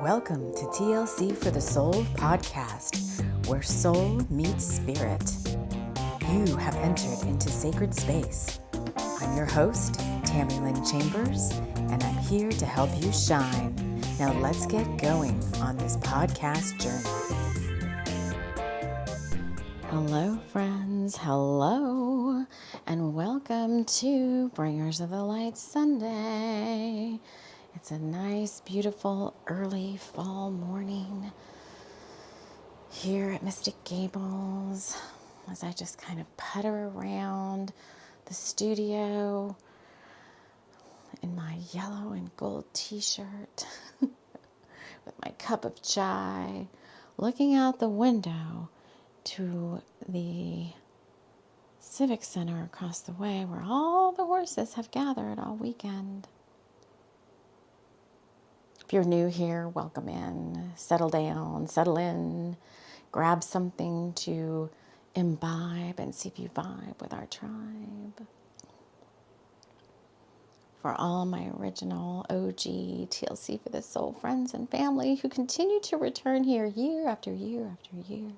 Welcome to TLC for the Soul podcast, where soul meets spirit. You have entered into sacred space. I'm your host, TAMI Chambers, and I'm here to help you shine. Now let's get going on this podcast journey. Hello, friends. Hello, and welcome to Bringers of the Light Sunday. It's a nice, beautiful, early fall morning here at Mystic Gables as I just kind of putter around the studio in my yellow and gold t-shirt with my cup of chai, looking out the window to the Civic Center across the way where all the horses have gathered all weekend. If you're new here, welcome in, settle down, settle in, grab something to imbibe and see if you vibe with our tribe. For all my original OG TLC for the Soul friends and family who continue to return here year after year after year.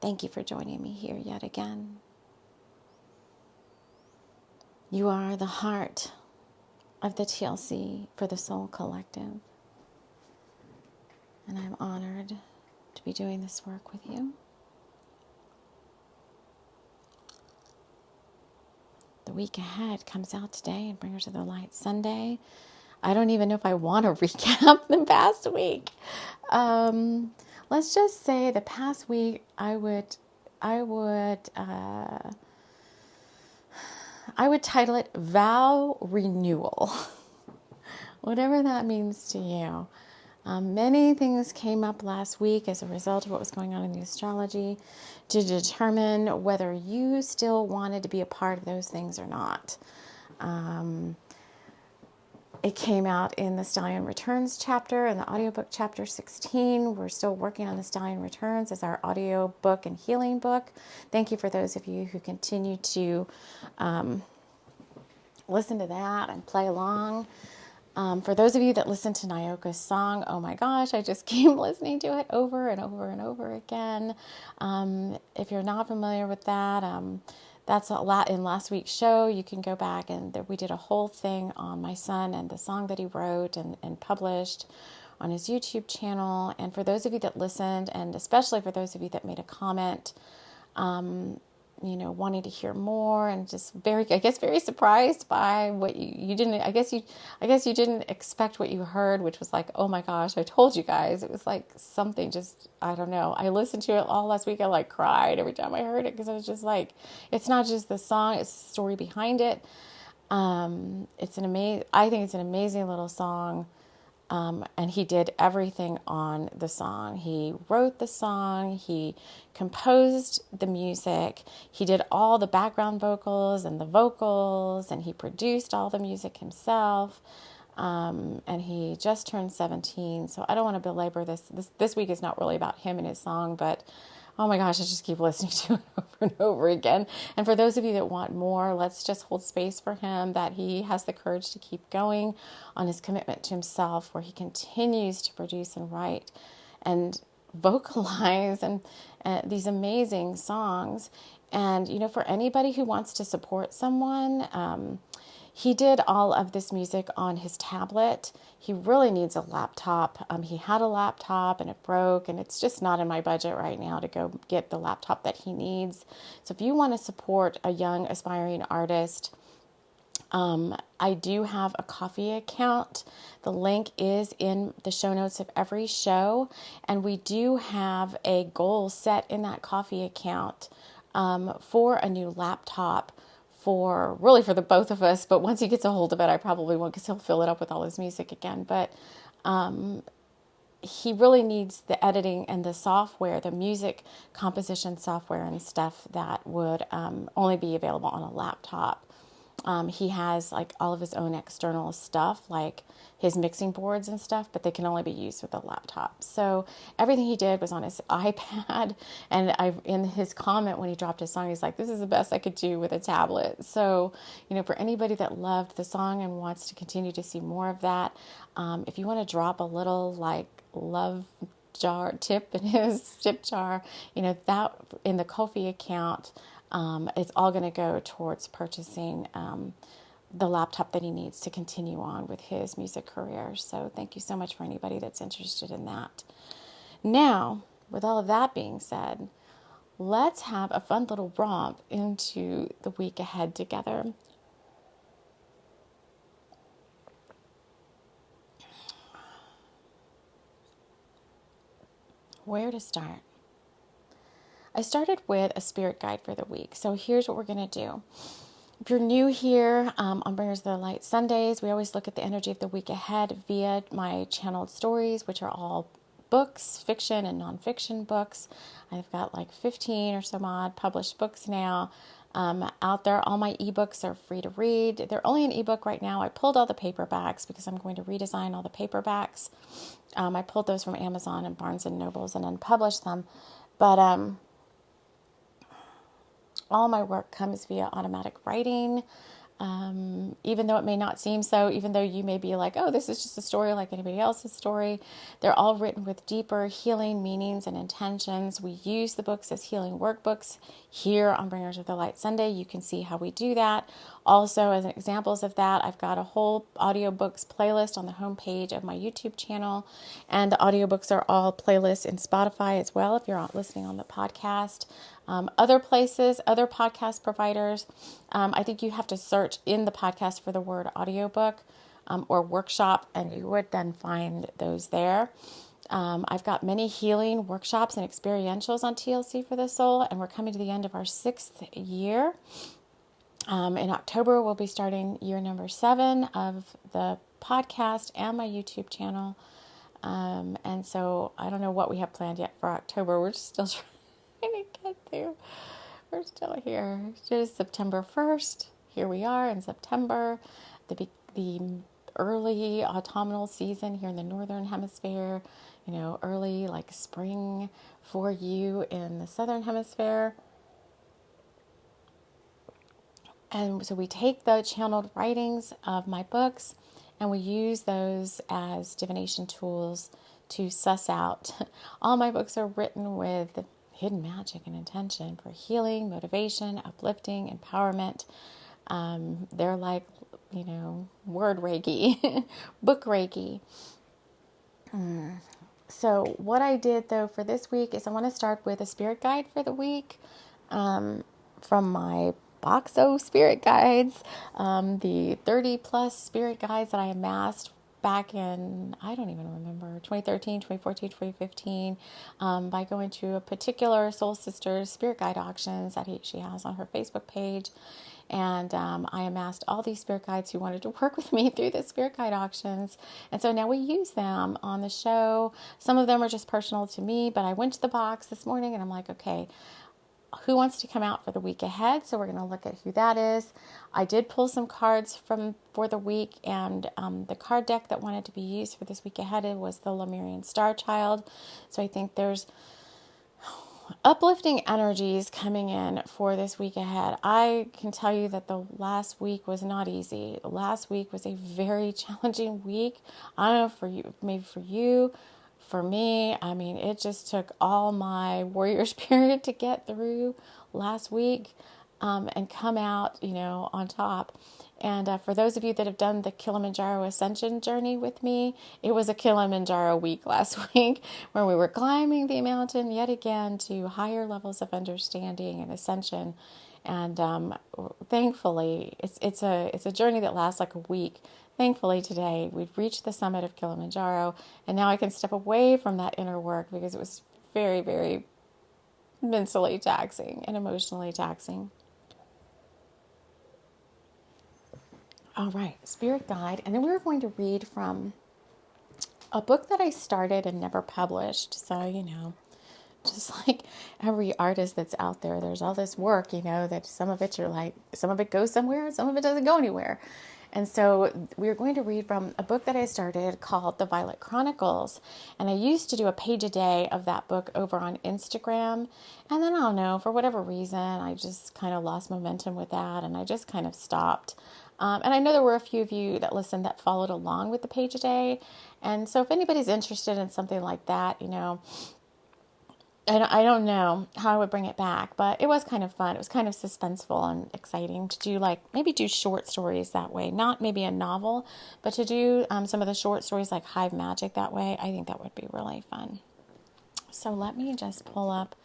Thank you for joining me here yet again. You are the heart of the TLC for the Soul Collective. And I'm honored to be doing this work with you. The week ahead comes out today and Bringers of the Light Sunday. I don't even know if I want to recap the past week. Let's just say the past week I would title it Vow Renewal, whatever that means to you. Many things came up last week as a result of what was going on in the astrology to determine whether you still wanted to be a part of those things or not. It came out in the Stallion Returns chapter, in the audiobook chapter 16. We're still working on the Stallion Returns as our audio book and healing book. Thank you for those of you who continue to listen to that and play along. For those of you that listen to Nyoka's song, oh my gosh, I just keep listening to it over and over and over again. If you're not familiar with that, that's a lot in last week's show. You can go back and we did a whole thing on my son and the song that he wrote and published on his YouTube channel. And for those of you that listened, and especially for those of you that made a comment, wanting to hear more and just very surprised by what you didn't, I guess you didn't expect what you heard, which was like, oh my gosh, I told you guys. It was like something just, I don't know. I listened to it all last week. I like cried every time I heard it because I was just like, it's not just the song, it's the story behind it. I think it's an amazing little song. And he did everything on the song. He wrote the song, he composed the music, he did all the background vocals and the vocals, and he produced all the music himself. And he just turned 17, so I don't want to belabor this. This week is not really about him and his song, but oh my gosh, I just keep listening to it over and over again. And for those of you that want more, let's just hold space for him, that he has the courage to keep going on his commitment to himself, where he continues to produce and write and vocalize and these amazing songs. And, for anybody who wants to support someone, he did all of this music on his tablet. He really needs a laptop. He had a laptop and it broke, and it's just not in my budget right now to go get the laptop that he needs. So if you want to support a young aspiring artist, I do have a Ko-fi account. The link is in the show notes of every show, and we do have a goal set in that Ko-fi account for a new laptop for the both of us. But once he gets a hold of it, I probably won't, because he'll fill it up with all his music again. But he really needs the editing and the software, the music composition software and stuff that would only be available on a laptop. He has like all of his own external stuff, like his mixing boards and stuff, but they can only be used with a laptop. So everything he did was on his iPad. And in his comment when he dropped his song, he's like, "This is the best I could do with a tablet." So, for anybody that loved the song and wants to continue to see more of that, if you want to drop a little like love jar tip in his tip jar, that in the Ko-fi account, it's all going to go towards purchasing the laptop that he needs to continue on with his music career. So thank you so much for anybody that's interested in that. Now, with all of that being said, let's have a fun little romp into the week ahead together. Where to start? I started with a spirit guide for the week. So here's what we're going to do. If you're new here on Bringers of the Light Sundays, we always look at the energy of the week ahead via my channeled stories, which are all books, fiction and nonfiction books. I've got like 15 or some odd published books now out there. All my ebooks are free to read. They're only an ebook right now. I pulled all the paperbacks because I'm going to redesign all the paperbacks. I pulled those from Amazon and Barnes and Nobles and unpublished them. But all my work comes via automatic writing, even though it may not seem so, even though you may be like, oh, this is just a story like anybody else's story. They're all written with deeper healing meanings and intentions. We use the books as healing workbooks here on Bringers of the Light Sunday. You can see how we do that. Also, as examples of that, I've got a whole audiobooks playlist on the homepage of my YouTube channel, and the audiobooks are all playlists in Spotify as well if you're listening on the podcast. Other places, other podcast providers, I think you have to search in the podcast for the word audiobook or workshop, and you would then find those there. I've got many healing workshops and experientials on TLC for the Soul, and we're coming to the end of our 6th year. In October, we'll be starting year number 7 of the podcast and my YouTube channel. And so I don't know what we have planned yet for October. We're still trying to get through. We're still here. It is September 1st. Here we are in September, the early autumnal season here in the Northern Hemisphere, early like spring for you in the Southern Hemisphere. And so we take the channeled writings of my books and we use those as divination tools to suss out. All my books are written with hidden magic and intention for healing, motivation, uplifting, empowerment. They're like, word Reiki, book Reiki. So what I did though for this week is I want to start with a spirit guide for the week from my Boxo spirit guides, the 30 plus spirit guides that I amassed back in, I don't even remember, 2013, 2014, 2015, by going to a particular Soul Sisters spirit guide auctions that she has on her Facebook page. And I amassed all these spirit guides who wanted to work with me through the spirit guide auctions. And so now we use them on the show. Some of them are just personal to me, but I went to the box this morning and I'm like, okay, who wants to come out for the week ahead? So we're going to look at who that is. I did pull some cards for the week, and the card deck that wanted to be used for this week ahead was the Lemurian Star Child. So I think there's uplifting energies coming in for this week ahead. I can tell you that the last week was not easy. Last week was a very challenging week. I don't know for you, maybe for you. For me, I mean, it just took all my warrior spirit to get through last week and come out, on top. And for those of you that have done the Kilimanjaro Ascension journey with me, it was a Kilimanjaro week last week where we were climbing the mountain yet again to higher levels of understanding and ascension. And thankfully, it's a journey that lasts like a week. Thankfully today we've reached the summit of Kilimanjaro, and now I can step away from that inner work because it was very, very mentally taxing and emotionally taxing. All right, spirit guide. And then we were going to read from a book that I started and never published. So, just like every artist that's out there, there's all this work, that some of it you're like, some of it goes somewhere, some of it doesn't go anywhere. And so we're going to read from a book that I started called The Violet Chronicles. And I used to do a page a day of that book over on Instagram. And then I don't know, for whatever reason, I just kind of lost momentum with that. And I just kind of stopped. And I know there were a few of you that listened that followed along with the page a day. And so if anybody's interested in something like that, I don't know how I would bring it back, but it was kind of fun. It was kind of suspenseful and exciting to do, maybe do short stories that way. Not maybe a novel, but to do some of the short stories like Hive Magic that way. I think that would be really fun. So let me just pull up.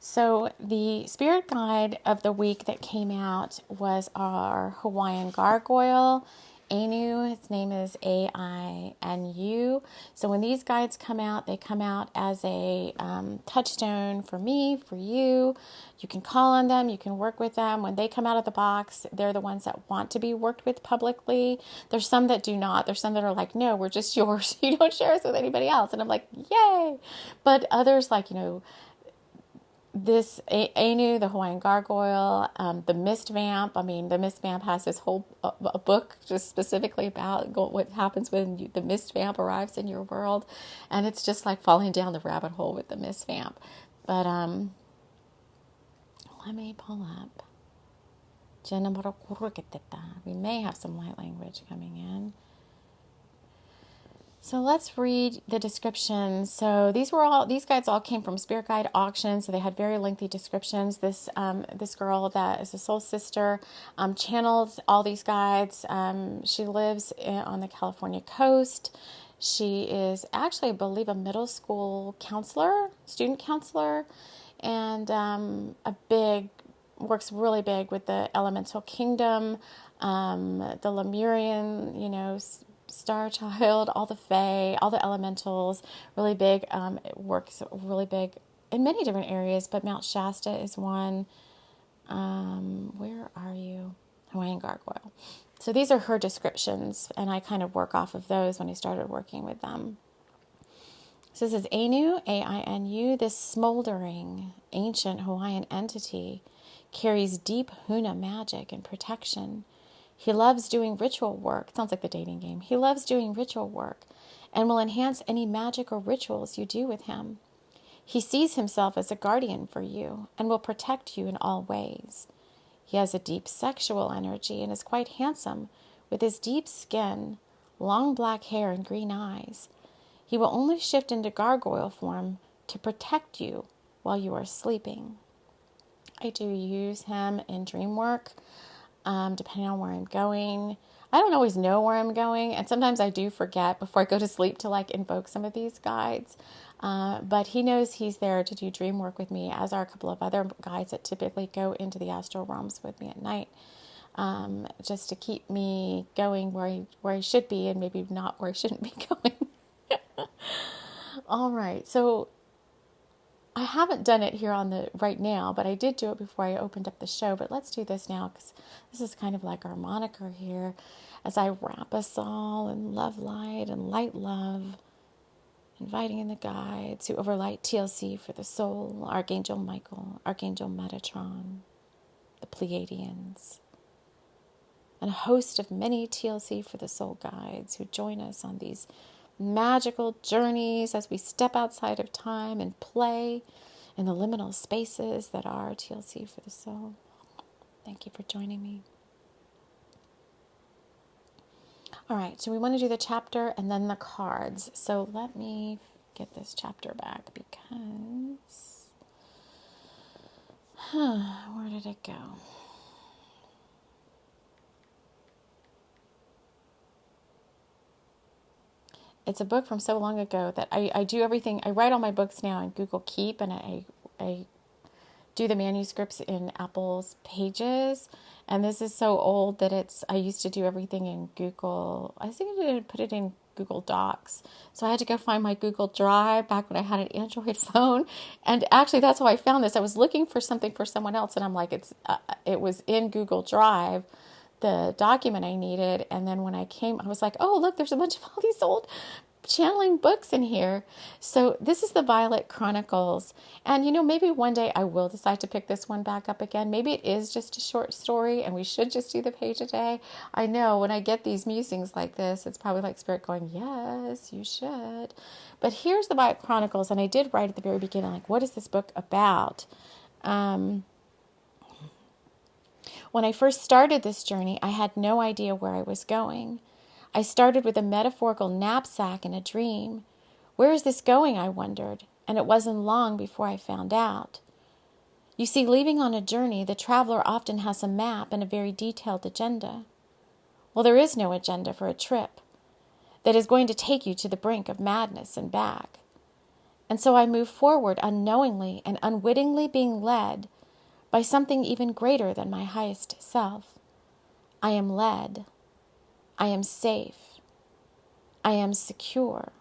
So the spirit guide of the week that came out was our Hawaiian gargoyle, Anu. His name is Ainu. So when these guides come out, they come out as a touchstone for me, for you. You can call on them. You can work with them. When they come out of the box, they're the ones that want to be worked with publicly. There's some that do not. There's some that are like, no, we're just yours. You don't share us with anybody else. And I'm like, yay. But others this Anu, the Hawaiian gargoyle, the mist vamp. I mean, the mist vamp has this whole a book just specifically about what happens when the mist vamp arrives in your world, and it's just like falling down the rabbit hole with the mist vamp. But let me pull up. We may have some light language coming in. So let's read the descriptions. So these guides all came from Spirit Guide auctions. So they had very lengthy descriptions. This girl that is a soul sister channeled all these guides. She lives on the California coast. She is actually, I believe, a middle school student counselor, and works really big with the elemental kingdom, the Lemurian, Star Child, all the Fae, all the elementals, really big. It works really big in many different areas, but Mount Shasta is one. Where are you? Hawaiian gargoyle. So these are her descriptions, and I kind of work off of those when I started working with them. So this is Anu, Ainu. This smoldering, ancient Hawaiian entity carries deep Huna magic and protection. He loves doing ritual work. It sounds like the dating game. He loves doing ritual work and will enhance any magic or rituals you do with him. He sees himself as a guardian for you and will protect you in all ways. He has a deep sexual energy and is quite handsome with his deep skin, long black hair, and green eyes. He will only shift into gargoyle form to protect you while you are sleeping. I do use him in dream work. Depending on where I'm going. I don't always know where I'm going, and sometimes I do forget before I go to sleep to invoke some of these guides. But he knows he's there to do dream work with me, as are a couple of other guides that typically go into the astral realms with me at night, just to keep me going where I should be, and maybe not where I shouldn't be going. All right, so I haven't done it here right now, but I did do it before I opened up the show. But let's do this now, because this is kind of like our moniker here, as I wrap us all in love light and light love, inviting in the guides who overlight TLC for the soul, Archangel Michael, Archangel Metatron, the Pleiadians, and a host of many TLC for the soul guides who join us on these magical journeys as we step outside of time and play in the liminal spaces that are TLC for the soul. Thank you for joining me. All right, so we want to do the chapter and then the cards. So let me get this chapter back because where did it go? It's a book from so long ago that I do everything. I write all my books now in Google Keep, and I do the manuscripts in Apple's Pages. And this is so old that I used to do everything in Google. I think I did put it in Google Docs. So I had to go find my Google Drive back when I had an Android phone. And actually, that's how I found this. I was looking for something for someone else, and I'm like, it was in Google Drive, the document I needed. And then when I was like, oh, look, there's a bunch of all these old channeling books in here. So this is the Violet Chronicles. And maybe one day I will decide to pick this one back up again. Maybe it is just a short story and we should just do the page a day. I know when I get these musings like this, it's probably like Spirit going, yes, you should. But here's the Violet Chronicles. And I did write at the very beginning, like, what is this book about? When I first started this journey, I had no idea where I was going. I started with a metaphorical knapsack and a dream. Where is this going, I wondered, and it wasn't long before I found out. You see, leaving on a journey, the traveler often has a map and a very detailed agenda. Well, there is no agenda for a trip that is going to take you to the brink of madness and back. And so I move forward unknowingly and unwittingly being led by something even greater than my highest self. I am led. I am safe. I am secure.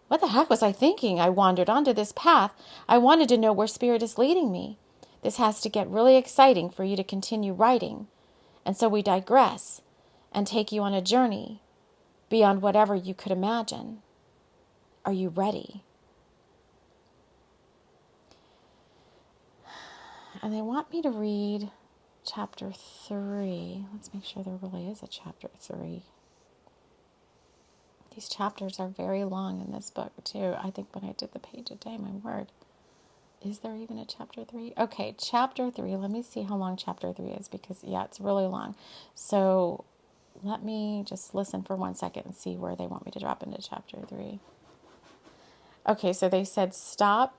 What the heck was I thinking? I wandered onto this path. I wanted to know where Spirit is leading me. This has to get really exciting for you to continue writing. And so we digress and take you on a journey beyond whatever you could imagine. Are you ready? And they want me to read chapter 3. Let's make sure there really is a chapter 3. These chapters are very long in this book, too. I think when I did the page a day, my word. Is there even a chapter 3? Okay, chapter 3. Let me see how long chapter 3 is because, yeah, it's really long. So let me just listen for 1 second and see where they want me to drop into chapter 3. Okay, so they said stop.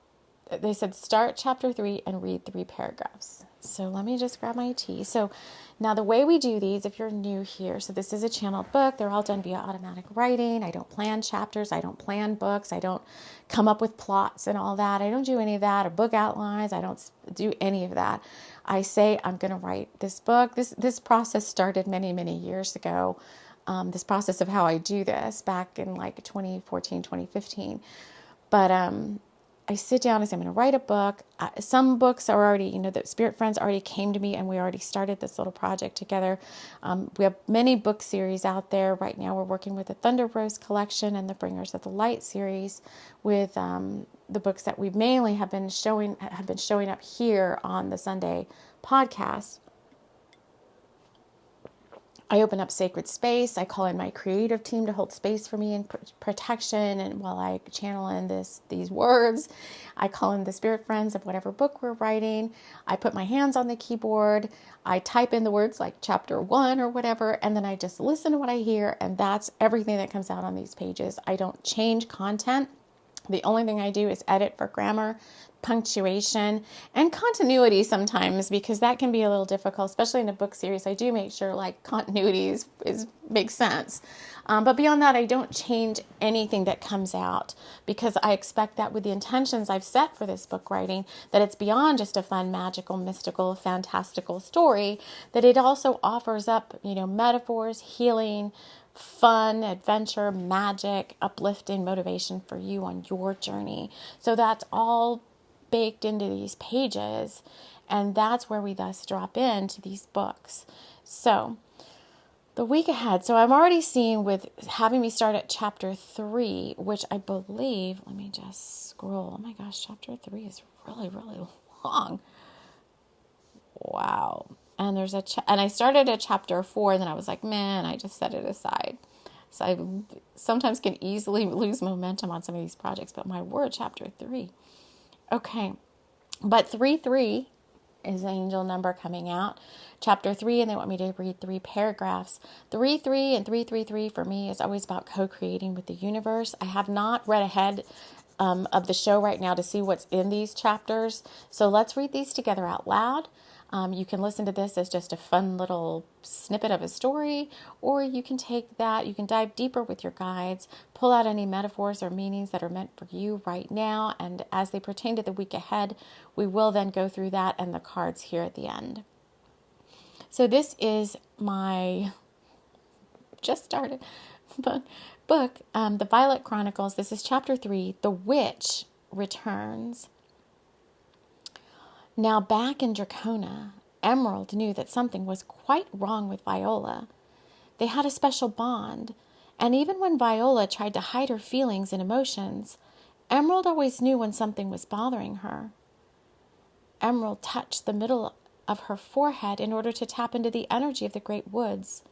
They said start chapter 3 and read 3 paragraphs. So let me just grab my tea. So now the way we do these, if you're new here, so this is a channeled book. They're all done via automatic writing. I don't plan chapters. I don't plan books. I don't come up with plots and all that. I don't do any of that or book outlines. I don't do any of that. I say I'm going to write this book. This process started many, many years ago. This process of how I do this back in like 2014, 2015. But I sit down and say, I'm going to write a book. Some books are already, the Spirit Friends already came to me and we already started this little project together. We have many book series out there. Right now we're working with the Thunder Rose collection and the Bringers of the Light series with the books that we mainly have been showing up here on the Sunday podcast. I open up sacred space. I call in my creative team to hold space for me in protection. And while I channel in these words, I call in the Spirit Friends of whatever book we're writing. I put my hands on the keyboard. I type in the words like chapter 1 or whatever. And then I just listen to what I hear. And that's everything that comes out on these pages. I don't change content. The only thing I do is edit for grammar, punctuation, and continuity sometimes, because that can be a little difficult, especially in a book series. I do make sure like continuity makes sense. But beyond that, I don't change anything that comes out because I expect that with the intentions I've set for this book writing, that it's beyond just a fun, magical, mystical, fantastical story, that it also offers up, metaphors, healing, fun, adventure, magic, uplifting motivation for you on your journey. So that's all baked into these pages, and that's where we thus drop into these books. So the week ahead, so I'm already seeing with having me start at chapter 3, which I believe, let me just scroll. Oh my gosh, chapter 3 is really, really long. Wow. And and I started at chapter 4, and then I was like, man, I just set it aside. So I sometimes can easily lose momentum on some of these projects, but my word, chapter 3. Okay. But 3-3 is the angel number coming out. Chapter 3, and they want me to read 3 paragraphs. 3-3 and 3-3-3 for me is always about co-creating with the universe. I have not read ahead of the show right now to see what's in these chapters. So let's read these together out loud. You can listen to this as just a fun little snippet of a story, or you can take that, you can dive deeper with your guides, pull out any metaphors or meanings that are meant for you right now, and as they pertain to the week ahead, we will then go through that and the cards here at the end. So this is my just started book, The Violet Chronicles. This is chapter 3, The Witch Returns. Now back in Dracona, Emerald knew that something was quite wrong with Viola. They had a special bond, And even when Viola tried to hide her feelings and emotions, Emerald always knew when something was bothering her. Emerald touched the middle of her forehead in order to tap into the energy of the great woods.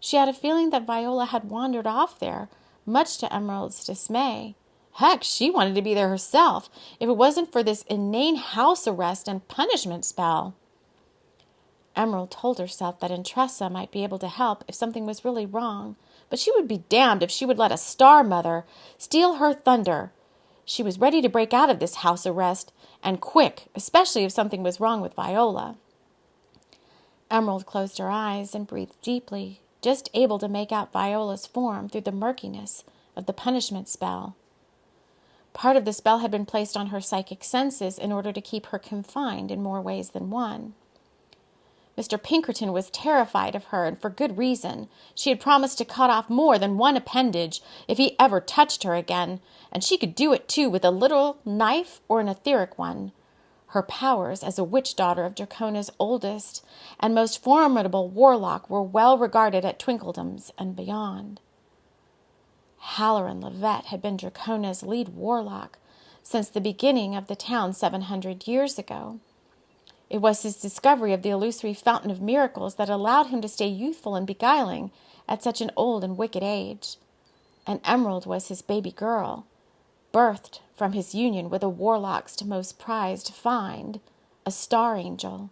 She had a feeling that Viola had wandered off there, much to Emerald's dismay. Heck, she wanted to be there herself, if it wasn't for this inane house arrest and punishment spell. Emerald told herself that Entressa might be able to help if something was really wrong, but she would be damned if she would let a star mother steal her thunder. She was ready to break out of this house arrest, and quick, especially if something was wrong with Viola. Emerald closed her eyes and breathed deeply, just able to make out Viola's form through the murkiness of the punishment spell. Part of the spell had been placed on her psychic senses in order to keep her confined in more ways than one. Mr. Pinkerton was terrified of her, and for good reason. She had promised to cut off more than one appendage if he ever touched her again, and she could do it too with a little knife or an etheric one. Her powers as a witch daughter of Dracona's oldest and most formidable warlock were well regarded at Twinkledom's and beyond. Halloran Levet had been Dracona's lead warlock since the beginning of the town 700 years ago. It was his discovery of the illusory fountain of miracles that allowed him to stay youthful and beguiling at such an old and wicked age. And Emerald was his baby girl, birthed from his union with a warlock's most prized find, a star angel.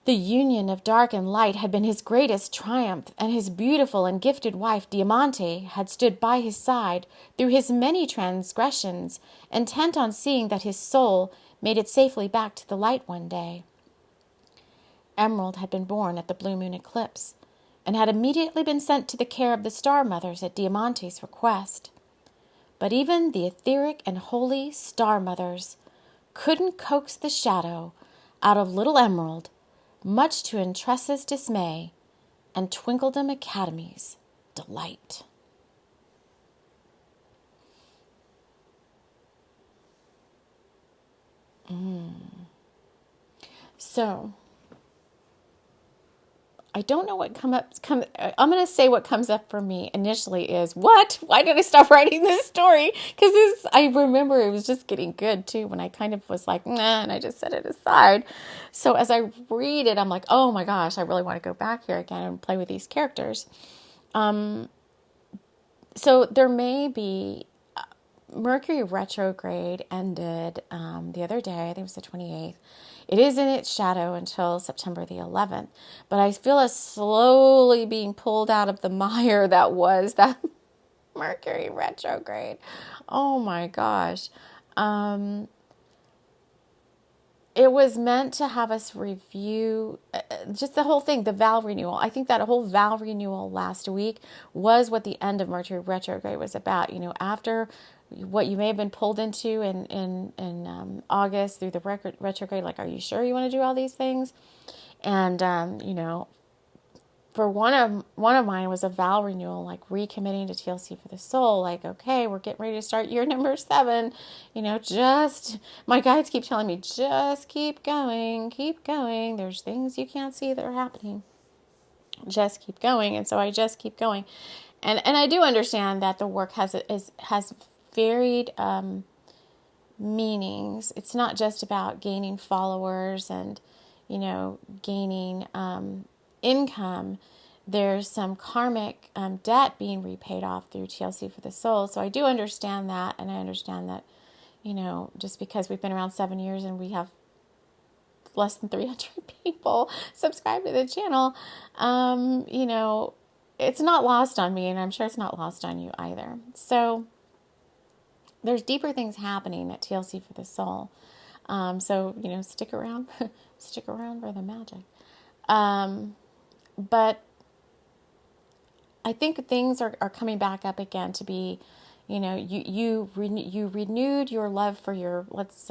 The union of dark and light had been his greatest triumph, and his beautiful and gifted wife Diamante had stood by his side through his many transgressions, intent on seeing that his soul made it safely back to the light one day. Emerald had been born at the blue moon eclipse, and had immediately been sent to the care of the star mothers at Diamante's request. But even the etheric and holy star mothers couldn't coax the shadow out of little Emerald, much to Entreessa's dismay and Twinkledom Academy's delight. So, I don't know what I'm going to say what comes up for me initially is, what? Why did I stop writing this story? Because I remember it was just getting good too when I kind of was like, nah, and I just set it aside. So as I read it, I'm like, oh my gosh, I really want to go back here again and play with these characters. So there may be Mercury retrograde ended the other day. I think it was the 28th. It is in its shadow until September the 11th. But I feel us slowly being pulled out of the mire that was that Mercury retrograde. Oh my gosh. It was meant to have us review just the whole thing, the vow renewal. I think that whole vow renewal last week was what the end of Mercury retrograde was about. You know, after what you may have been pulled into in August through the retrograde, like, are you sure you want to do all these things? And, you know, for one of mine was a vow renewal, like recommitting to TLC for the soul. Like, okay, we're getting ready to start year number 7. You know, my guides keep telling me, just keep going, keep going. There's things you can't see that are happening. Just keep going. And so I just keep going. And I do understand that the work has varied meanings. It's not just about gaining followers and, you know, gaining income. There's some karmic debt being repaid off through TLC for the soul. So I do understand that, and I understand that, you know, just because we've been around 7 years and we have less than 300 people subscribe to the channel, you know, it's not lost on me, and I'm sure it's not lost on you either. So there's deeper things happening at TLC for the soul. So, you know, stick around, stick around for the magic. But I think things are coming back up again to be, you know, you renewed your love for your, let's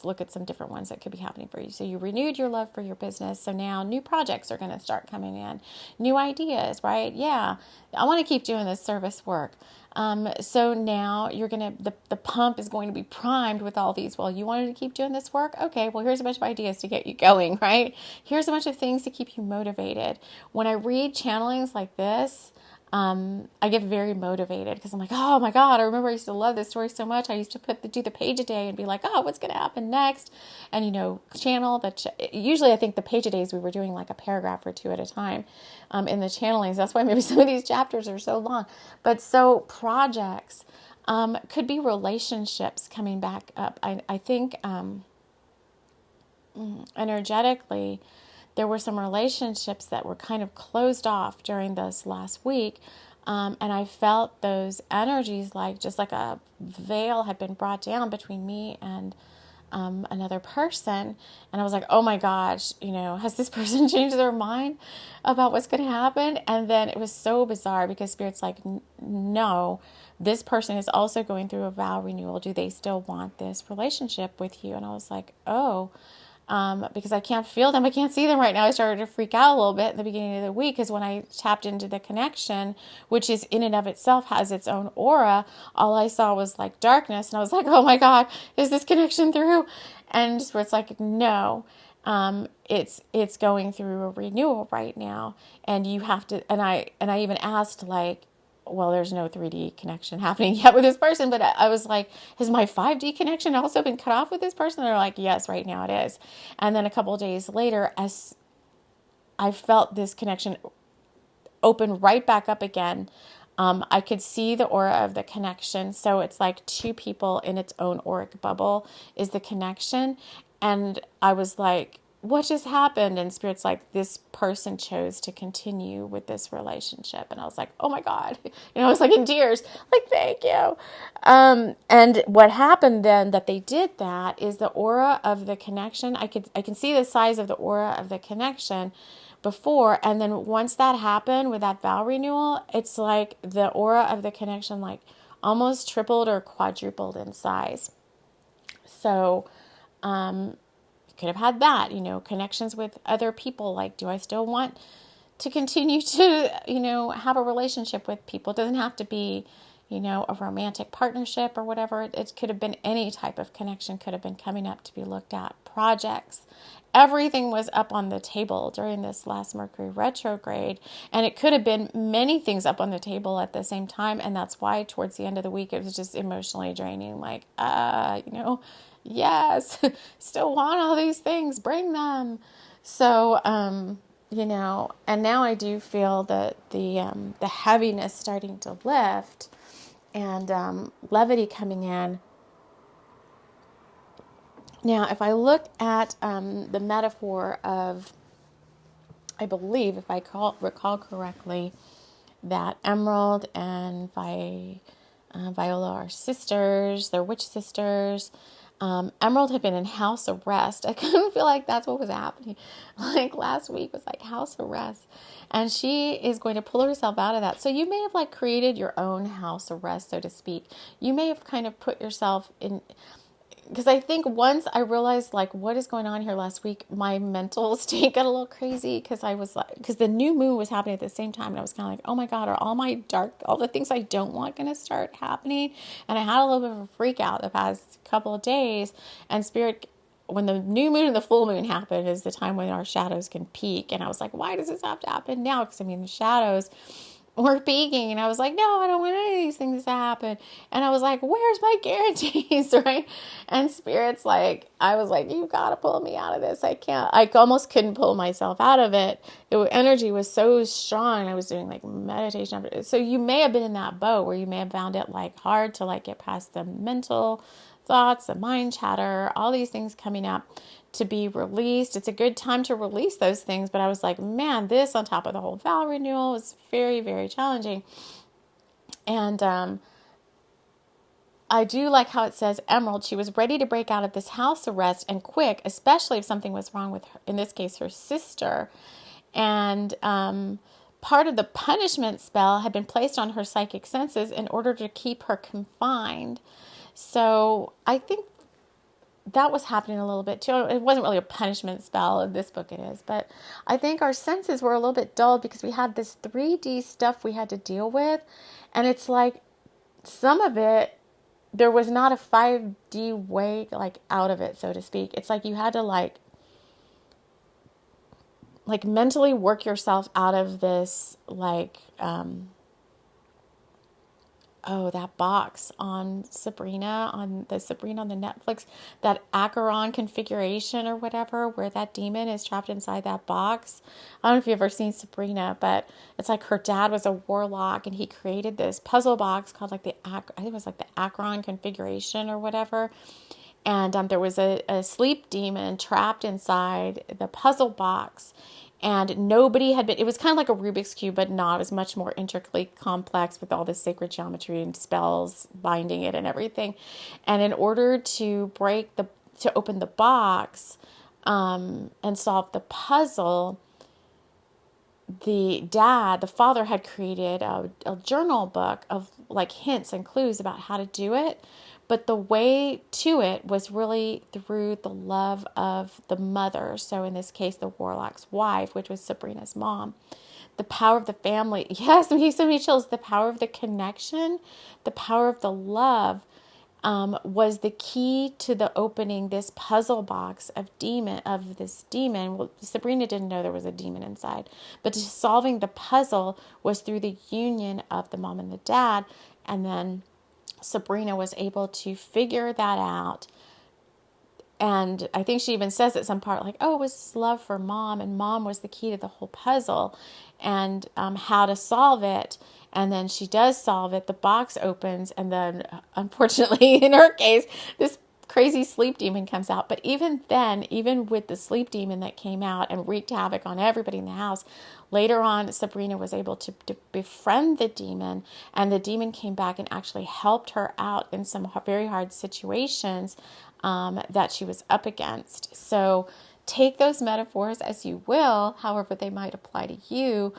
look at some different ones that could be happening for you. So you renewed your love for your business. So now new projects are going to start coming in, new ideas, right? Yeah. I want to keep doing this service work. So now you're going to, the pump is going to be primed with all these. Well, you wanted to keep doing this work? Okay, well, here's a bunch of ideas to get you going, right? Here's a bunch of things to keep you motivated. When I read channelings like this, I get very motivated because I'm like, oh my God, I remember I used to love this story so much. I used to do the page a day and be like, oh, what's going to happen next? And, channel that. Usually I think the page a days we were doing like a paragraph or two at a time in the channelings. That's why maybe some of these chapters are so long. But so projects could be relationships coming back up. I think energetically, there were some relationships that were kind of closed off during this last week. And I felt those energies just like a veil had been brought down between me and another person. And I was like, oh my gosh, has this person changed their mind about what's going to happen? And then it was so bizarre because Spirit's like, no, this person is also going through a vow renewal. Do they still want this relationship with you? And I was like, oh, because I can't feel them. I can't see them right now. I started to freak out a little bit in the beginning of the week because when I tapped into the connection, which is in and of itself has its own aura, all I saw was like darkness. And I was like, oh my God, is this connection through? And where it's like, no, it's going through a renewal right now. And you have to, and I even asked like, well, there's no 3D connection happening yet with this person, but I was like, has my 5D connection also been cut off with this person? They're like, yes, right now it is. And then a couple of days later, as I felt this connection open right back up again, I could see the aura of the connection. So it's like two people in its own auric bubble is the connection. And I was like, what just happened? And Spirit's like, this person chose to continue with this relationship. And I was like, oh my God, I was like in tears, like, thank you. And what happened then that they did that is the aura of the connection. I can see the size of the aura of the connection before. And then once that happened with that vow renewal, it's like the aura of the connection, like almost tripled or quadrupled in size. So, could have had that, connections with other people. Like, do I still want to continue to, have a relationship with people? It doesn't have to be, a romantic partnership or whatever. It could have been any type of connection could have been coming up to be looked at. Projects. Everything was up on the table during this last Mercury retrograde. And it could have been many things up on the table at the same time. And that's why towards the end of the week, it was just emotionally draining. Like, yes, still want all these things, bring them. So, and now I do feel the heaviness starting to lift and levity coming in. Now, if I look at the metaphor of, I believe, if I recall correctly, that Emerald and Viola are sisters, they're witch sisters. Emerald had been in house arrest. I kind of feel like that's what was happening. Like last week was like house arrest. And she is going to pull herself out of that. So you may have like created your own house arrest, so to speak. You may have kind of put yourself in, because I think once I realized like what is going on here last week, my mental state got a little crazy because because the new moon was happening at the same time. And I was kind of like, oh my God, are all the things I don't want going to start happening? And I had a little bit of a freak out the past couple of days. And Spirit, when the new moon and the full moon happen, is the time when our shadows can peak. And I was like, why does this have to happen now? Because the shadows were peaking, and I was like, no, I don't want any of these things to happen. And I was like, where's my guarantees, right? And Spirit's like, I was like, you gotta pull me out of this. I can't. I almost couldn't pull myself out of it. Energy was so strong. I was doing like meditation. So you may have been in that boat where you may have found it like hard to like get past the mental thoughts, the mind chatter, all these things coming up to be released. It's a good time to release those things. But I was like, man, this on top of the whole vow renewal is very, very challenging. And I do like how it says Emerald, she was ready to break out of this house arrest and quick, especially if something was wrong with her, in this case, her sister. And part of the punishment spell had been placed on her psychic senses in order to keep her confined. So I think that was happening a little bit too. It wasn't really a punishment spell. In this book it is. But I think our senses were a little bit dulled because we had this 3D stuff we had to deal with. And it's like some of it, there was not a 5D way like out of it, so to speak. It's like you had to like mentally work yourself out of this oh, that box on Sabrina, on the Netflix, that Acheron configuration or whatever, where that demon is trapped inside that box. I don't know if you've ever seen Sabrina, but it's like her dad was a warlock and he created this puzzle box called like I think it was like the Acheron configuration or whatever. And there was a sleep demon trapped inside the puzzle box. And nobody had been, it was kind of like a Rubik's Cube, but not. It was much more intricately complex with all this sacred geometry and spells binding it and everything. And in order to open the box and solve the puzzle, the father had created a journal book of like hints and clues about how to do it. But the way to it was really through the love of the mother. So in this case, the warlock's wife, which was Sabrina's mom. The power of the family. Yes, I'm getting so many chills. The power of the connection, the power of the love was the key to the opening this puzzle box of this demon. Well, Sabrina didn't know there was a demon inside, but solving the puzzle was through the union of the mom and the dad. And then Sabrina was able to figure that out. And I think she even says at some part, like, oh, it was love for mom, and mom was the key to the whole puzzle and how to solve it. And then she does solve it. The box opens, and then, unfortunately, in her case, this crazy sleep demon comes out. But even then, even with the sleep demon that came out and wreaked havoc on everybody in the house, later on, Sabrina was able to befriend the demon, and the demon came back and actually helped her out in some very hard situations that she was up against. So take those metaphors as you will, however they might apply to you.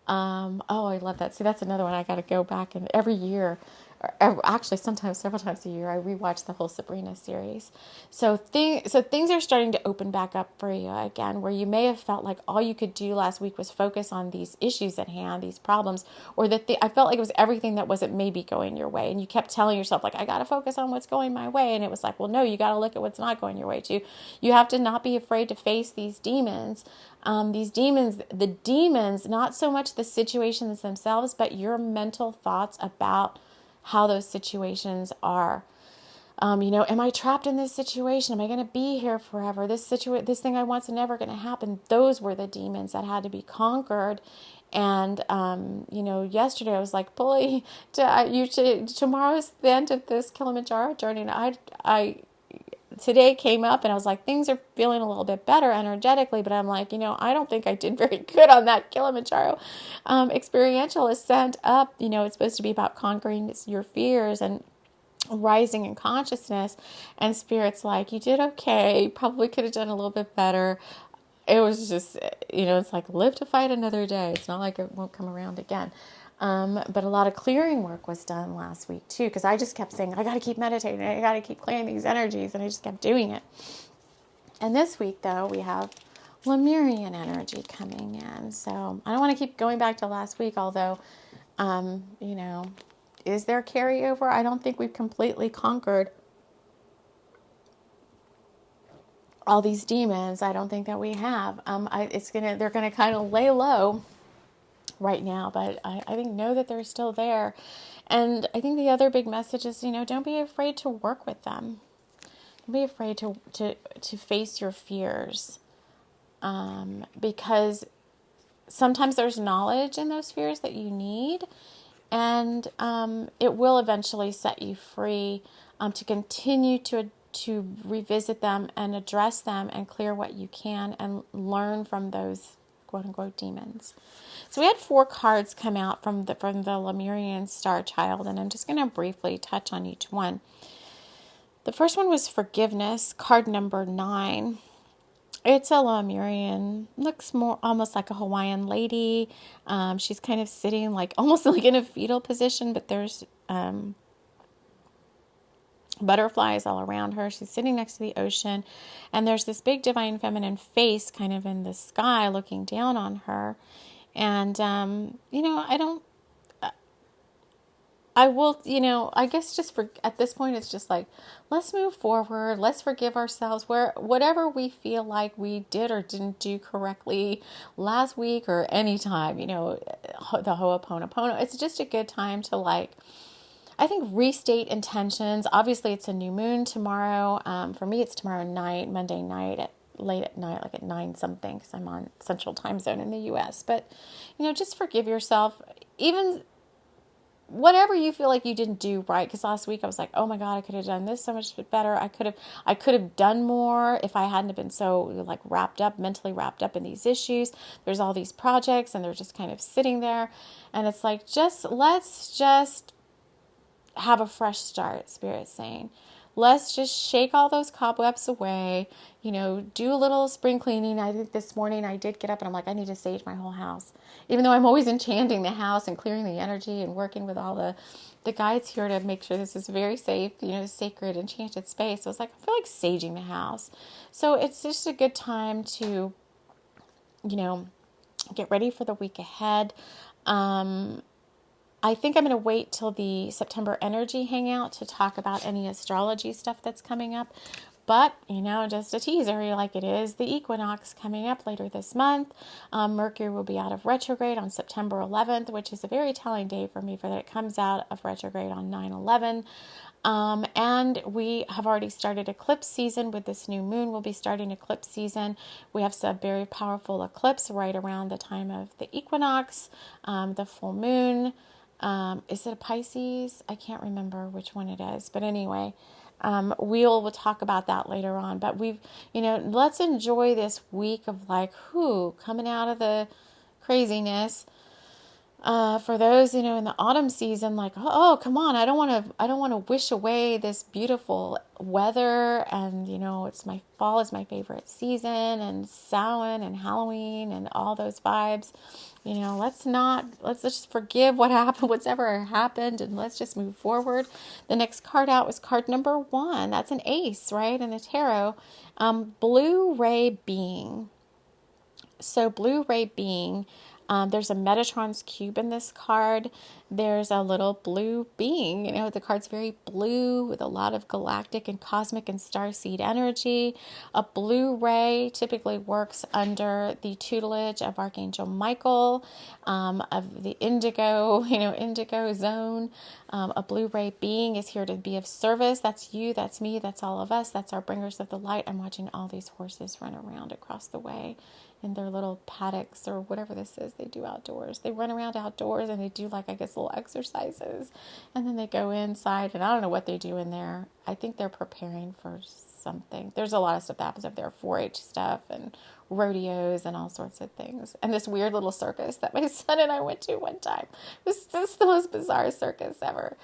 Oh, I love that. See, that's another one I got to go back and every year, or actually sometimes several times a year, I rewatch the whole Sabrina series. So things are starting to open back up for you again, where you may have felt like all you could do last week was focus on these issues at hand, these problems, or that I felt like it was everything that wasn't maybe going your way. And you kept telling yourself, like, I got to focus on what's going my way. And it was like, well, no, you got to look at what's not going your way too. You have to not be afraid to face these demons. The demons, not so much the situations themselves, but your mental thoughts about how those situations are. Am I trapped in this situation? Am I going to be here forever? This thing I want's never going to happen. Those were the demons that had to be conquered. And, yesterday I was like, Bully, tomorrow's the end of this Kilimanjaro journey. And I today came up and I was like, things are feeling a little bit better energetically, but I'm like, I don't think I did very good on that Kilimanjaro experiential ascent up. It's supposed to be about conquering your fears and rising in consciousness. And Spirit's like, you did okay. Probably could have done a little bit better. It was just, it's like live to fight another day. It's not like it won't come around again. But a lot of clearing work was done last week too, because I just kept saying, I got to keep meditating. I got to keep clearing these energies. And I just kept doing it. And this week, though, we have Lemurian energy coming in. So I don't want to keep going back to last week, although, is there carryover? I don't think we've completely conquered all these demons. I don't think that we have. They're gonna kind of lay low right now, but I think know that they're still there. And I think the other big message is, don't be afraid to work with them. Don't be afraid to face your fears, because sometimes there's knowledge in those fears that you need, and it will eventually set you free to continue to revisit them and address them and clear what you can and learn from those quote-unquote demons. So we had 4 cards come out from the Lemurian Star Child, and I'm just going to briefly touch on each one. The first one was Forgiveness, card number 9. It's a Lemurian, looks more almost like a Hawaiian lady. She's kind of sitting almost like in a fetal position, but there's butterflies all around her. She's sitting next to the ocean, and there's this big divine feminine face kind of in the sky looking down on her. And, I guess just at this point, it's just like, let's move forward. Let's forgive ourselves whatever we feel like we did or didn't do correctly last week or any time, the Ho'oponopono. It's just a good time to I think restate intentions. Obviously, it's a new moon tomorrow. For me, it's tomorrow night, Monday night, late at night, like at 9 something, because I'm on Central Time Zone in the U.S. But, just forgive yourself. Even whatever you feel like you didn't do right, because last week I was like, oh my God, I could have done this so much better. I could have done more if I hadn't been so like mentally wrapped up in these issues. There's all these projects and they're just kind of sitting there, and it's like, let's just have a fresh start, Spirit's saying. Let's just shake all those cobwebs away, do a little spring cleaning. I think this morning I did get up and I'm like, I need to sage my whole house. Even though I'm always enchanting the house and clearing the energy and working with all the guides here to make sure this is very safe, sacred, enchanted space. So it's like, I feel like saging the house. So it's just a good time to, get ready for the week ahead. I think I'm going to wait till the September energy hangout to talk about any astrology stuff that's coming up. But, just a teaser, like it is the equinox coming up later this month. Mercury will be out of retrograde on September 11th, which is a very telling day for me for that it comes out of retrograde on 9/11. And we have already started eclipse season with this new moon. We'll be starting eclipse season. We have some very powerful eclipse right around the time of the equinox, the full moon. Is it a Pisces? I can't remember which one it is. But anyway, we'll talk about that later on. But let's enjoy this week of like, coming out of the craziness. For those, in the autumn season, like, oh, come on, I don't want to wish away this beautiful weather. And, fall is my favorite season, and Samhain and Halloween and all those vibes. Let's just forgive what happened, whatever happened, and let's just move forward. The next card out was card number 1. That's an ace, right? In the tarot, blue ray being. So blue ray being, there's a Metatron's cube in this card. There's a little blue being. The card's very blue with a lot of galactic and cosmic and starseed energy. A blue ray typically works under the tutelage of Archangel Michael, of the indigo, indigo zone. A blue ray being is here to be of service. That's you, that's me, that's all of us. That's our bringers of the light. I'm watching all these horses run around across the way in their little paddocks or whatever this is they do outdoors. They run around outdoors and they do little exercises, and then they go inside, and I don't know what they do in there. I think they're preparing for something. There's a lot of stuff that happens up there, 4-H stuff and rodeos and all sorts of things. And this weird little circus that my son and I went to one time. It was just the most bizarre circus ever.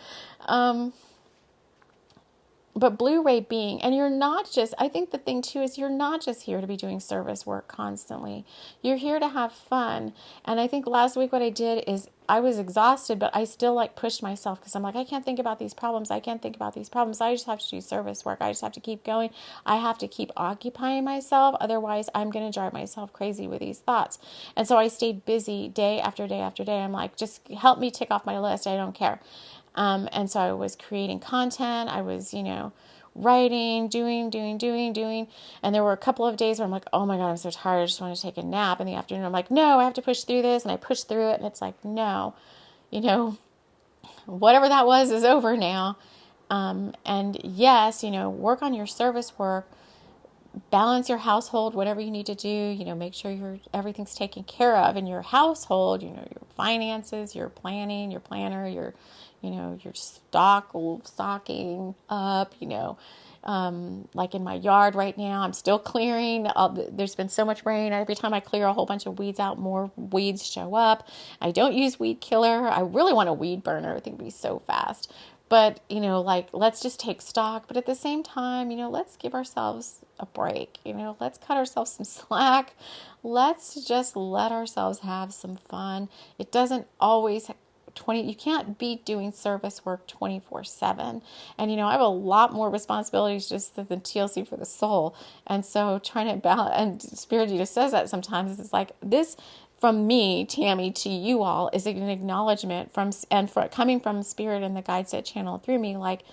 But blue ray being, and I think the thing too is you're not just here to be doing service work constantly. You're here to have fun. And I think last week what I did is I was exhausted, but I still pushed myself because I'm like, I can't think about these problems. I just have to do service work. I just have to keep going. I have to keep occupying myself. Otherwise, I'm going to drive myself crazy with these thoughts. And so I stayed busy day after day after day. I'm like, just help me tick off my list. I don't care. And so I was creating content. I was, writing, doing. And there were a couple of days where I'm like, oh my God, I'm so tired. I just want to take a nap in the afternoon. I'm like, no, I have to push through this. And I pushed through it. And it's like, no, whatever that was is over now. And yes, work on your service work, balance your household, whatever you need to do, make sure everything's taken care of in your household, your finances, your planning, your planner, your stocking up, like in my yard right now, I'm still clearing. There's been so much rain. Every time I clear a whole bunch of weeds out, more weeds show up. I don't use weed killer. I really want a weed burner. I think it'd be so fast. But, let's just take stock. But at the same time, let's give ourselves a break. Let's cut ourselves some slack. Let's just let ourselves have some fun. It doesn't always you can't be doing service work 24/7. And, I have a lot more responsibilities just than TLC for the soul. And so trying to balance, and Spirit just says that sometimes, it's like this from me, Tammy, to you all is an acknowledgement coming from Spirit and the guides that channel through me, like,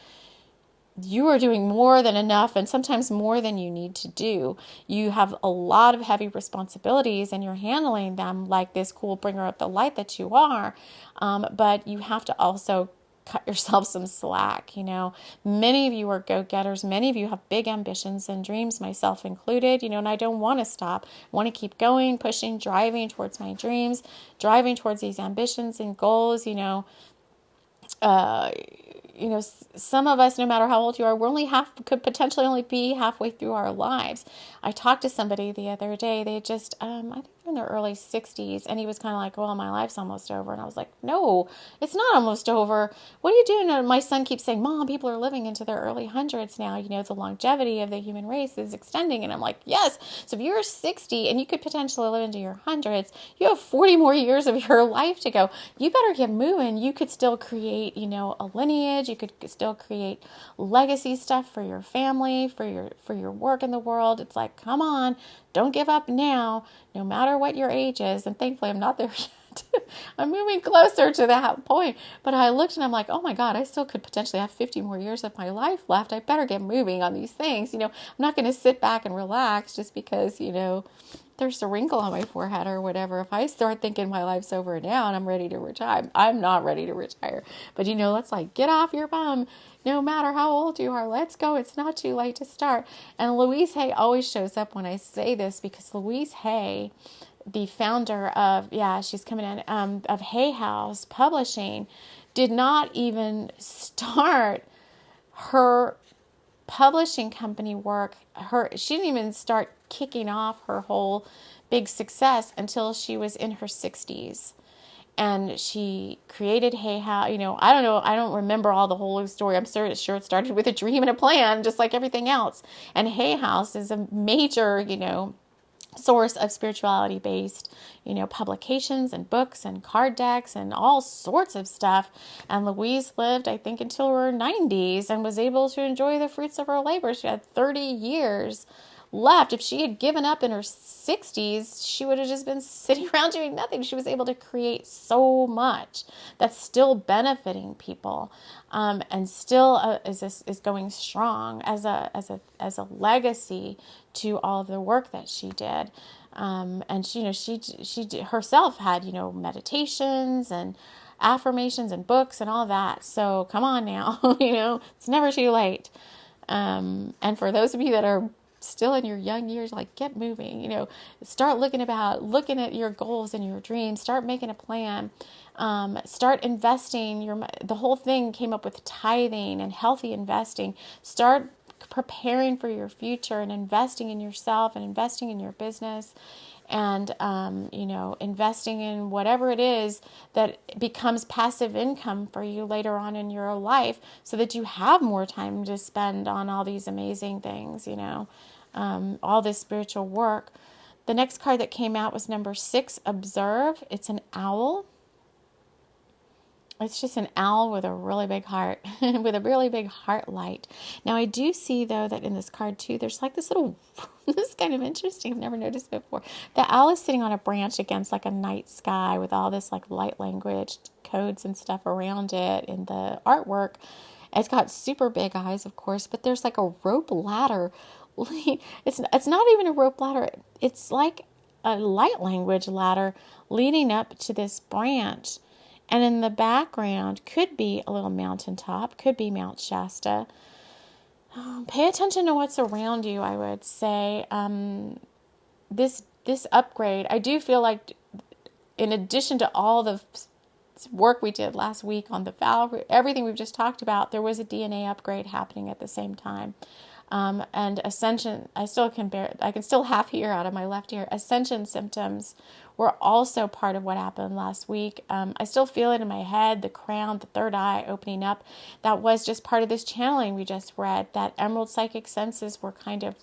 you are doing more than enough and sometimes more than you need to do. You have a lot of heavy responsibilities and you're handling them like this cool bringer of the light that you are. But you have to also cut yourself some slack. Many of you are go-getters. Many of you have big ambitions and dreams, myself included, and I don't want to stop. I want to keep going, pushing, driving towards my dreams, driving towards these ambitions and goals. Some of us, no matter how old you are, could potentially only be halfway through our lives. I talked to somebody the other day. They just, I think they're in their early 60s, and he was kind of like, well, my life's almost over. And I was like, no, it's not almost over. What are you doing? And my son keeps saying, Mom, people are living into their early hundreds now. The longevity of the human race is extending. And I'm like, yes. So if you're 60 and you could potentially live into your hundreds, you have 40 more years of your life to go. You better get moving. You could still create, a lineage. You could still create legacy stuff for your family, for your work in the world. It's like, come on, don't give up now, no matter what your age is. And thankfully, I'm not there yet. I'm moving closer to that point. But I looked and I'm like, oh my God, I still could potentially have 50 more years of my life left. I better get moving on these things. I'm not going to sit back and relax just because, there's a wrinkle on my forehead or whatever. If I start thinking my life's over now and I'm ready to retire, I'm not ready to retire. But let's get off your bum. No matter how old you are, let's go. It's not too late to start. And Louise Hay always shows up when I say this, because Louise Hay, the founder of, she's coming in, of Hay House Publishing, did not even start her publishing company work. She didn't even start kicking off her whole big success until she was in her 60s. And she created Hay House. I don't know. I don't remember all the whole story. I'm sure it started with a dream and a plan, just like everything else. And Hay House is a major, source of spirituality based, publications and books and card decks and all sorts of stuff. And Louise lived, I think, until her 90s and was able to enjoy the fruits of her labor. She had 30 years left. If she had given up in her 60s, she would have just been sitting around doing nothing. She was able to create so much that's still benefiting people, and still is going strong as a legacy to all of the work that she did. And she herself had meditations and affirmations and books and all that. So come on now, it's never too late. And for those of you that are still in your young years, get moving, start looking at your goals and your dreams, start making a plan, start investing. The whole thing came up with tithing and healthy investing. Start preparing for your future and investing in yourself and investing in your business, and investing in whatever it is that becomes passive income for you later on in your life, so that you have more time to spend on all these amazing things, all this spiritual work. The next card that came out was number 6, Observe. It's an owl. It's just an owl with a really big heart, with a really big heart light. Now, I do see, though, that in this card, too, there's this little, this is kind of interesting. I've never noticed it before. The owl is sitting on a branch against, a night sky with all this, light language codes and stuff around it in the artwork. It's got super big eyes, of course, but there's, a rope ladder. It's not even a rope ladder. It's like a light language ladder leading up to this branch. And in the background could be a little mountaintop, could be Mount Shasta. Pay attention to what's around you, I would say. This upgrade, I do feel like, in addition to all the work we did last week on the valve, everything we've just talked about, there was a DNA upgrade happening at the same time. And ascension, I can still half hear out of my left ear. Ascension symptoms were also part of what happened last week. I still feel it in my head, the crown, the third eye opening up. That was just part of this channeling we just read. That emerald psychic senses were kind of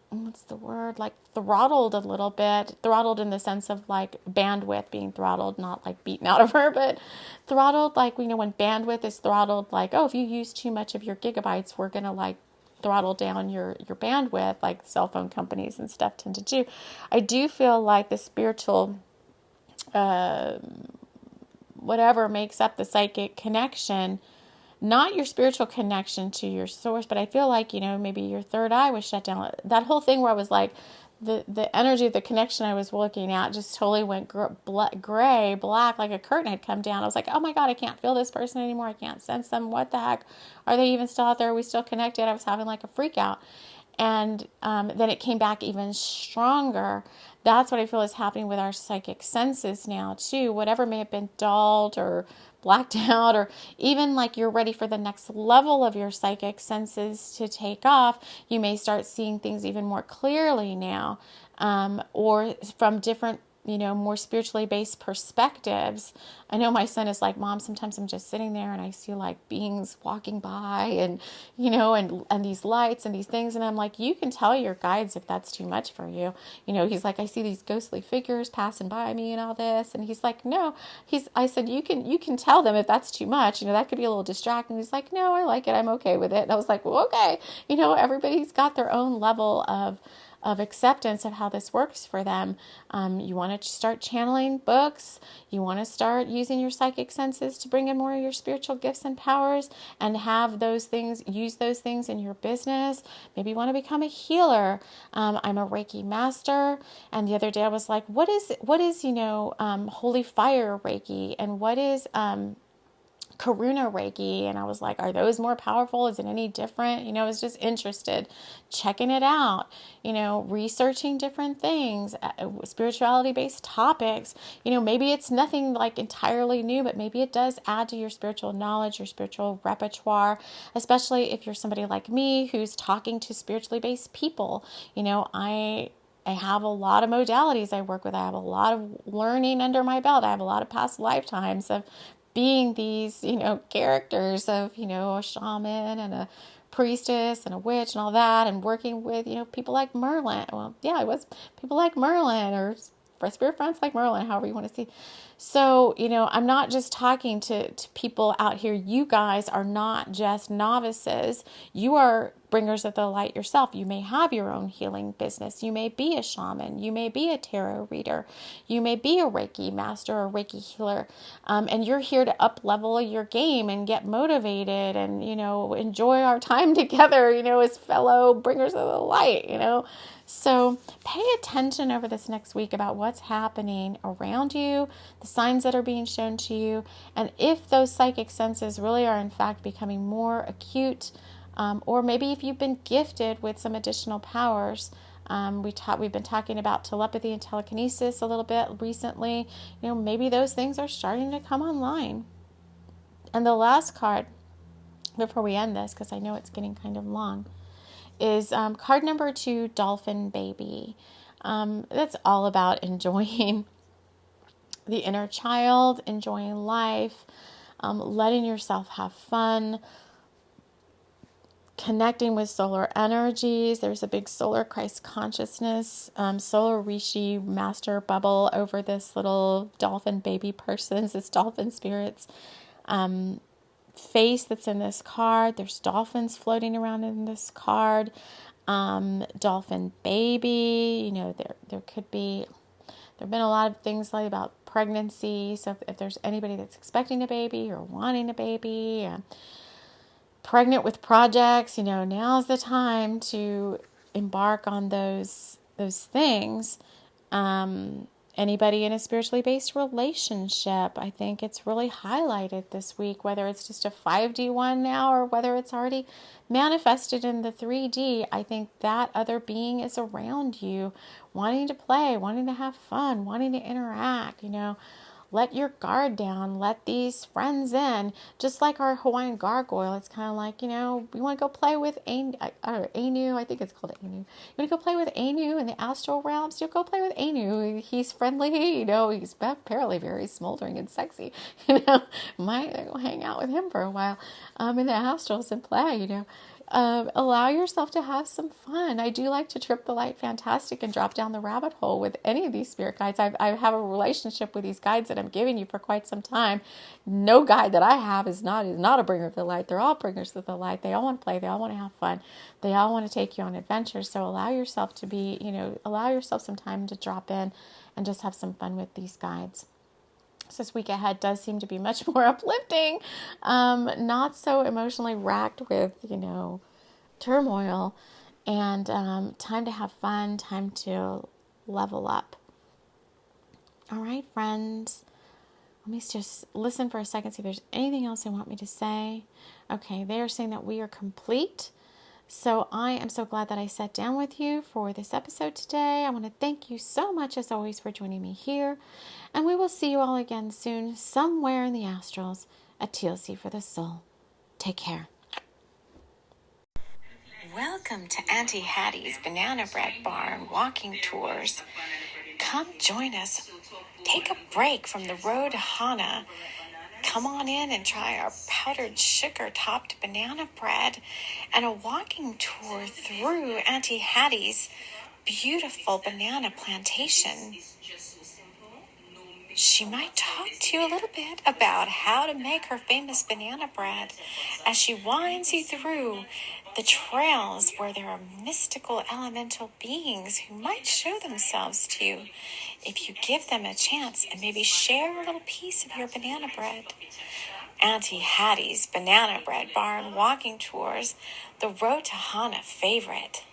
what's the word? Throttled a little bit. Throttled in the sense of bandwidth being throttled, not beaten out of her, but throttled when bandwidth is throttled, if you use too much of your gigabytes, we're going to throttle down your bandwidth, like cell phone companies and stuff tend to do. I do feel like the spiritual, whatever makes up the psychic connection, not your spiritual connection to your source, but I feel like, maybe your third eye was shut down. That whole thing where I was the energy of the connection I was looking at just totally went gray, black, like a curtain had come down. I was like, oh my God, I can't feel this person anymore. I can't sense them. What the heck? Are they even still out there? Are we still connected? I was having like a freak out. And then it came back even stronger. That's what I feel is happening with our psychic senses now too. Whatever may have been dulled or blacked out, or even like you're ready for the next level of your psychic senses to take off, you may start seeing things even more clearly now, or from different, more spiritually based perspectives. I know my son is like, Mom, sometimes I'm just sitting there and I see like beings walking by and, and these lights and these things. And I'm like, you can tell your guides if that's too much for you. He's like, I see these ghostly figures passing by me and all this. And he's like, no, I said, you can tell them if that's too much, that could be a little distracting. He's like, no, I like it. I'm okay with it. And I was like, well, okay. Everybody's got their own level of acceptance of how this works for them. You want to start channeling books. You want to start using your psychic senses to bring in more of your spiritual gifts and powers and have use those things in your business. Maybe you want to become a healer. I'm a Reiki master. And the other day I was like, what is holy fire Reiki? And what is, Karuna Reiki, and I was like, are those more powerful? Is it any different? I was just interested, checking it out, researching different things, spirituality-based topics. Maybe it's nothing like entirely new, but maybe it does add to your spiritual knowledge, your spiritual repertoire, especially if you're somebody like me who's talking to spiritually based people. I have a lot of modalities I work with. I have a lot of learning under my belt. I have a lot of past lifetimes of being these, characters of, a shaman and a priestess and a witch and all that, and working with, people like Merlin. Well, yeah, I was people like Merlin, or spirit friends like Merlin, however you want to see. So, I'm not just talking to people out here. You guys are not just novices. You are bringers of the light yourself. You may have your own healing business. You may be a shaman. You may be a tarot reader. You may be a Reiki master or Reiki healer. And you're here to up level your game and get motivated and, enjoy our time together, as fellow bringers of the light, So pay attention over this next week about what's happening around you, the signs that are being shown to you, and if those psychic senses really are in fact becoming more acute, or maybe if you've been gifted with some additional powers. We've been talking about telepathy and telekinesis a little bit recently. Maybe those things are starting to come online. And the last card, before we end this, because I know it's getting kind of long, is card number 2, Dolphin Baby. That's all about enjoying the inner child, enjoying life, letting yourself have fun, connecting with solar energies. There's a big solar Christ consciousness, solar Rishi master bubble over this little dolphin baby person's, this dolphin spirit's face that's in this card. There's dolphins floating around in this card. Dolphin baby, there have been a lot of things like about pregnancy. So if there's anybody that's expecting a baby or wanting a baby, pregnant with projects, now's the time to embark on those things. Anybody in a spiritually based relationship, I think it's really highlighted this week, whether it's just a 5D one now or whether it's already manifested in the 3D. I think that other being is around you, wanting to play, wanting to have fun, wanting to interact, Let your guard down. Let these friends in. Just like our Hawaiian gargoyle, it's kind of like, you want to go play with Anu. I think it's called Anu. You want to go play with Anu in the astral realms? You go play with Anu. He's friendly. He's apparently very smoldering and sexy. Might go hang out with him for a while in the astrals and play, Allow yourself to have some fun. I do like to trip the light fantastic and drop down the rabbit hole with any of these spirit guides. I have a relationship with these guides that I'm giving you for quite some time. No guide that I have is not a bringer of the light. They're all bringers of the light. They all want to play. They all want to have fun. They all want to take you on adventures. So allow yourself some time to drop in and just have some fun with these guides. So this week ahead does seem to be much more uplifting, not so emotionally racked with, turmoil. and time to have fun, time to level up. All right, friends. Let me just listen for a second, see if there's anything else they want me to say. Okay, they are saying that we are complete. So I am so glad that I sat down with you for this episode today. I want to thank you so much, as always, for joining me here. And we will see you all again soon, somewhere in the astrals, at TLC for the Soul. Take care. Welcome to Auntie Hattie's Banana Bread Barn walking tours. Come join us. Take a break from the road to Hana. Come on in and try our powdered sugar-topped banana bread and a walking tour through Auntie Hattie's beautiful banana plantation. She might talk to you a little bit about how to make her famous banana bread as she winds you through the trails where there are mystical elemental beings who might show themselves to you if you give them a chance and maybe share a little piece of your banana bread. Auntie Hattie's Banana Bread Barn walking tours, the Road to Hana favorite.